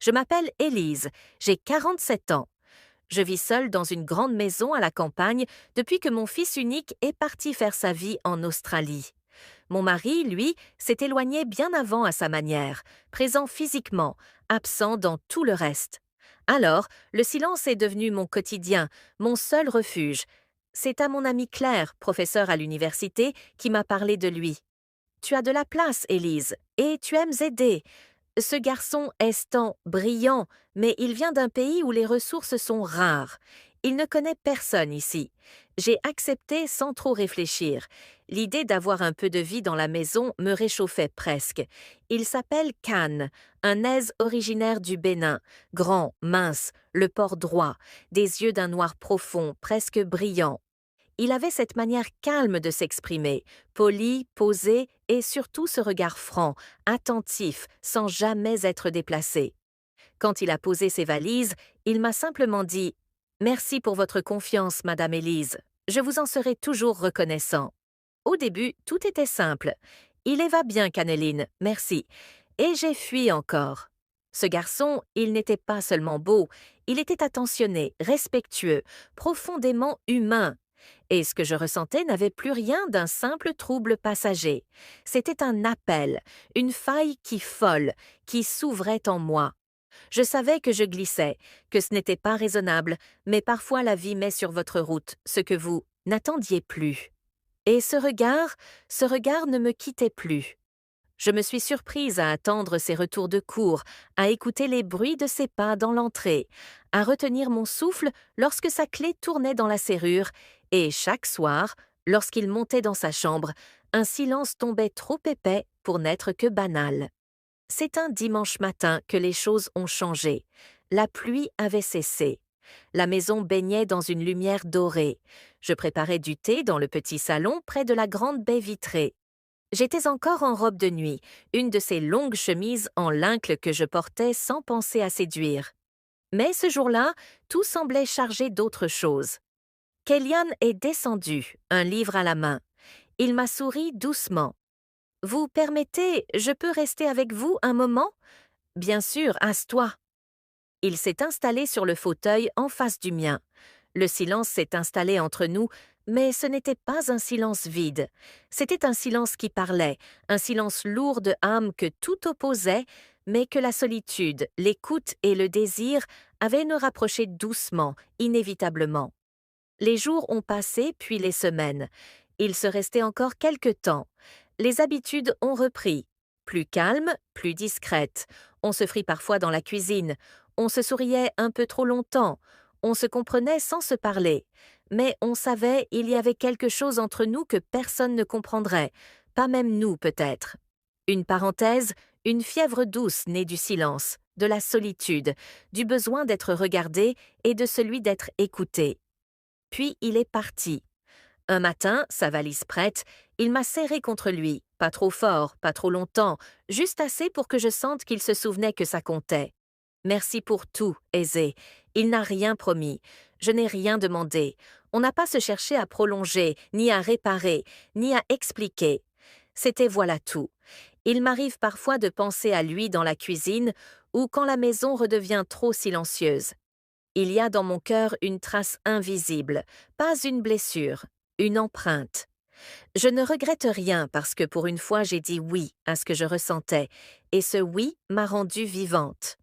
Je m'appelle Élise, j'ai 47 ans. Je vis seule dans une grande maison à la campagne depuis que mon fils unique est parti faire sa vie en Australie. Mon mari, lui, s'est éloigné bien avant à sa manière, présent physiquement, absent dans tout le reste. Alors, le silence est devenu mon quotidien, mon seul refuge. C'est à mon amie Claire, professeure à l'université, qui m'a parlé de lui. Tu as de la place, Élise, et tu aimes aider. Ce garçon est tant brillant, mais il vient d'un pays où les ressources sont rares. Il ne connaît personne ici. J'ai accepté sans trop réfléchir. L'idée d'avoir un peu de vie dans la maison me réchauffait presque. Il s'appelle Khan, un aise originaire du Bénin, grand, mince, le port droit, des yeux d'un noir profond, presque brillant. Il avait cette manière calme de s'exprimer, poli, posé et surtout ce regard franc, attentif, sans jamais être déplacé. Quand il a posé ses valises, il m'a simplement dit « Merci pour votre confiance, Madame Élise. Je vous en serai toujours reconnaissant. » Au début, tout était simple. « Il va bien, Caneline, merci. » Et j'ai fui encore. Ce garçon, il n'était pas seulement beau, il était attentionné, respectueux, profondément humain. Et ce que je ressentais n'avait plus rien d'un simple trouble passager. C'était un appel, une faille qui s'ouvrait en moi. Je savais que je glissais, que ce n'était pas raisonnable, mais parfois la vie met sur votre route ce que vous n'attendiez plus. Et ce regard ne me quittait plus. Je me suis surprise à attendre ses retours de cours, à écouter les bruits de ses pas dans l'entrée, à retenir mon souffle lorsque sa clé tournait dans la serrure, et chaque soir, lorsqu'il montait dans sa chambre, un silence tombait trop épais pour n'être que banal. C'est un dimanche matin que les choses ont changé. La pluie avait cessé. La maison baignait dans une lumière dorée. Je préparais du thé dans le petit salon près de la grande baie vitrée. J'étais encore en robe de nuit, une de ces longues chemises en lincle que je portais sans penser à séduire. Mais ce jour-là, tout semblait chargé d'autre chose. Kellyanne est descendu, un livre à la main. Il m'a souri doucement. « Vous permettez, je peux rester avec vous un moment ?»« Bien sûr, asse-toi. » Il s'est installé sur le fauteuil en face du mien. Le silence s'est installé entre nous, mais ce n'était pas un silence vide. C'était un silence qui parlait, un silence lourd de âme que tout opposait, mais que la solitude, l'écoute et le désir avaient nous rapprocher doucement, inévitablement. Les jours ont passé, puis les semaines. Il se restait encore quelque temps. Les habitudes ont repris. Plus calmes, plus discrètes. On se frit parfois dans la cuisine. On se souriait un peu trop longtemps. On se comprenait sans se parler. Mais on savait il y avait quelque chose entre nous que personne ne comprendrait. Pas même nous, peut-être. Une parenthèse, une fièvre douce née du silence, de la solitude, du besoin d'être regardé et de celui d'être écouté. Puis il est parti. Un matin, sa valise prête, il m'a serré contre lui, pas trop fort, pas trop longtemps, juste assez pour que je sente qu'il se souvenait que ça comptait. Merci pour tout, Aisé. Il n'a rien promis. Je n'ai rien demandé. On n'a pas se chercher à prolonger, ni à réparer, ni à expliquer. C'était voilà tout. Il m'arrive parfois de penser à lui dans la cuisine ou quand la maison redevient trop silencieuse. Il y a dans mon cœur une trace invisible, pas une blessure, une empreinte. Je ne regrette rien parce que pour une fois j'ai dit oui à ce que je ressentais, et ce oui m'a rendue vivante.